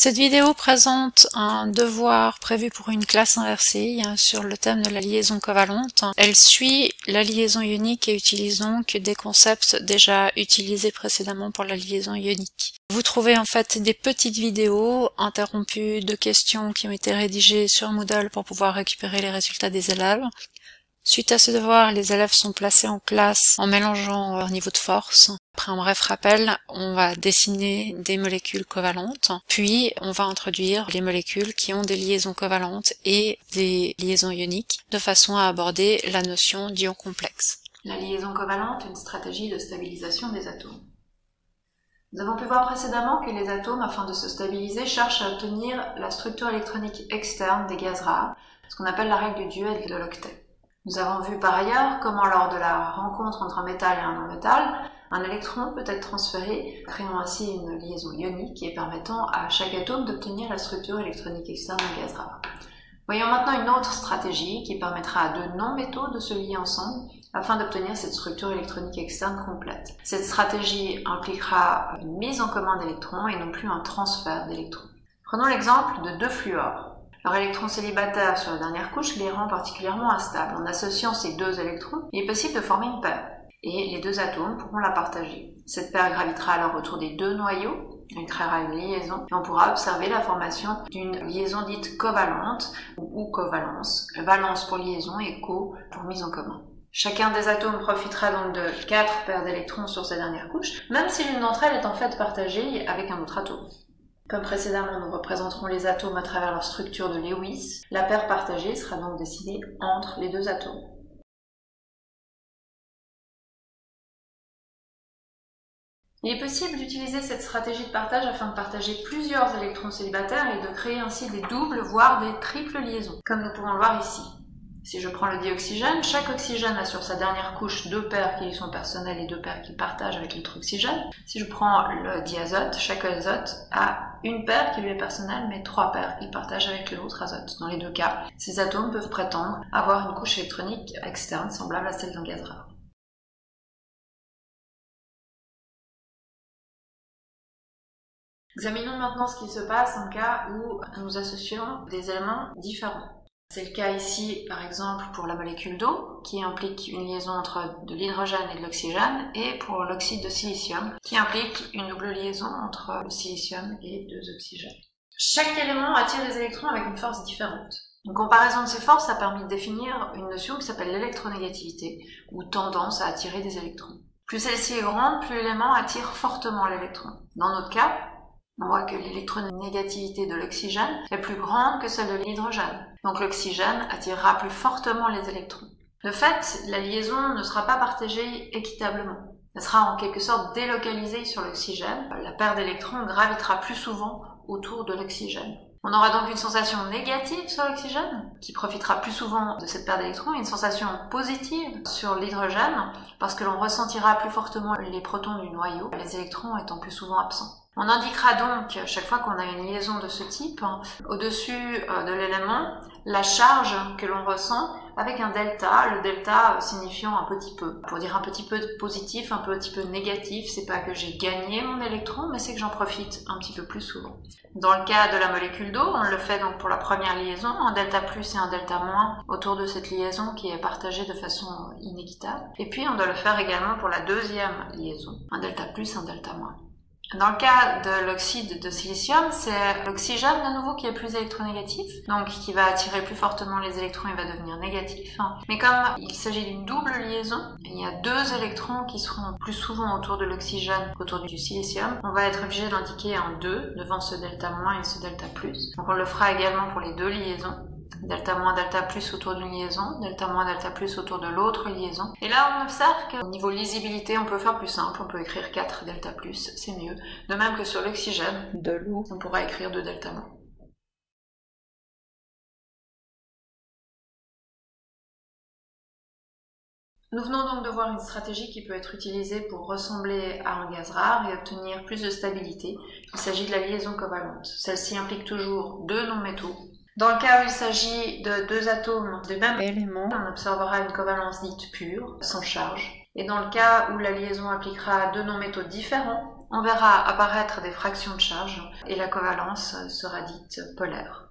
Cette vidéo présente un devoir prévu pour une classe inversée sur le thème de la liaison covalente. Elle suit la liaison ionique et utilise donc des concepts déjà utilisés précédemment pour la liaison ionique. Vous trouvez en fait des petites vidéos interrompues de questions qui ont été rédigées sur Moodle pour pouvoir récupérer les résultats des élèves. Suite à ce devoir, les élèves sont placés en classe en mélangeant leur niveau de force. Après un bref rappel, on va dessiner des molécules covalentes, puis on va introduire les molécules qui ont des liaisons covalentes et des liaisons ioniques, de façon à aborder la notion d'ion complexe. La liaison covalente, une stratégie de stabilisation des atomes. Nous avons pu voir précédemment que les atomes, afin de se stabiliser, cherchent à obtenir la structure électronique externe des gaz rares, ce qu'on appelle la règle du duel de l'octet. Nous avons vu par ailleurs comment lors de la rencontre entre un métal et un non-métal, un électron peut être transféré, créant ainsi une liaison ionique et permettant à chaque atome d'obtenir la structure électronique externe d'un gaz rare. Voyons maintenant une autre stratégie qui permettra à deux non-métaux de se lier ensemble afin d'obtenir cette structure électronique externe complète. Cette stratégie impliquera une mise en commun d'électrons et non plus un transfert d'électrons. Prenons l'exemple de deux fluors. Leur électron célibataire sur la dernière couche les rend particulièrement instables. En associant ces deux électrons, il est possible de former une paire, et les deux atomes pourront la partager. Cette paire gravitera alors autour des deux noyaux, elle créera une liaison, et on pourra observer la formation d'une liaison dite covalente, ou covalence, valence pour liaison et co pour mise en commun. Chacun des atomes profitera donc de 4 paires d'électrons sur sa dernière couche, même si l'une d'entre elles est en fait partagée avec un autre atome. Comme précédemment, nous représenterons les atomes à travers leur structure de Lewis. La paire partagée sera donc dessinée entre les deux atomes. Il est possible d'utiliser cette stratégie de partage afin de partager plusieurs électrons célibataires et de créer ainsi des doubles, voire des triples liaisons, comme nous pouvons le voir ici. Si je prends le dioxygène, chaque oxygène a sur sa dernière couche deux paires qui lui sont personnelles et deux paires qu'il partage avec l'autre oxygène. Si je prends le diazote, chaque azote a une paire qui lui est personnelle, mais trois paires qu'il partage avec l'autre azote. Dans les deux cas, ces atomes peuvent prétendre avoir une couche électronique externe semblable à celle d'un gaz rare. Examinons maintenant ce qui se passe en cas où nous associons des éléments différents. C'est le cas ici, par exemple, pour la molécule d'eau, qui implique une liaison entre de l'hydrogène et de l'oxygène, et pour l'oxyde de silicium, qui implique une double liaison entre le silicium et deux oxygènes. Chaque élément attire des électrons avec une force différente. Une comparaison de ces forces a permis de définir une notion qui s'appelle l'électronégativité, ou tendance à attirer des électrons. Plus celle-ci est grande, plus l'élément attire fortement l'électron. Dans notre cas, on voit que l'électronégativité de l'oxygène est plus grande que celle de l'hydrogène. Donc l'oxygène attirera plus fortement les électrons. De fait, la liaison ne sera pas partagée équitablement. Elle sera en quelque sorte délocalisée sur l'oxygène. La paire d'électrons gravitera plus souvent autour de l'oxygène. On aura donc une sensation négative sur l'oxygène, qui profitera plus souvent de cette paire d'électrons, et une sensation positive sur l'hydrogène, parce que l'on ressentira plus fortement les protons du noyau, les électrons étant plus souvent absents. On indiquera donc, chaque fois qu'on a une liaison de ce type, au-dessus de l'élément, la charge que l'on ressent avec un delta, le delta signifiant un petit peu. Pour dire un petit peu positif, un petit peu négatif, c'est pas que j'ai gagné mon électron, mais c'est que j'en profite un petit peu plus souvent. Dans le cas de la molécule d'eau, on le fait donc pour la première liaison, un delta plus et un delta moins autour de cette liaison qui est partagée de façon inéquitable. Et puis on doit le faire également pour la deuxième liaison, un delta plus, un delta moins. Dans le cas de l'oxyde de silicium, c'est l'oxygène de nouveau qui est plus électronégatif, donc qui va attirer plus fortement les électrons et va devenir négatif. Mais comme il s'agit d'une double liaison, il y a deux électrons qui seront plus souvent autour de l'oxygène qu'autour du silicium, on va être obligé d'indiquer un 2 devant ce delta moins et ce delta plus. Donc on le fera également pour les deux liaisons. Delta moins, delta plus autour d'une liaison, delta moins, delta plus autour de l'autre liaison. Et là, on observe qu'au niveau lisibilité, on peut faire plus simple, on peut écrire 4 delta plus, c'est mieux. De même que sur l'oxygène de l'eau, on pourra écrire 2 delta moins. Nous venons donc de voir une stratégie qui peut être utilisée pour ressembler à un gaz rare et obtenir plus de stabilité. Il s'agit de la liaison covalente. Celle-ci implique toujours deux non-métaux. Dans le cas où il s'agit de deux atomes de même élément, on observera une covalence dite pure, sans charge. Et dans le cas où la liaison impliquera deux non-métaux différents, on verra apparaître des fractions de charge et la covalence sera dite polaire.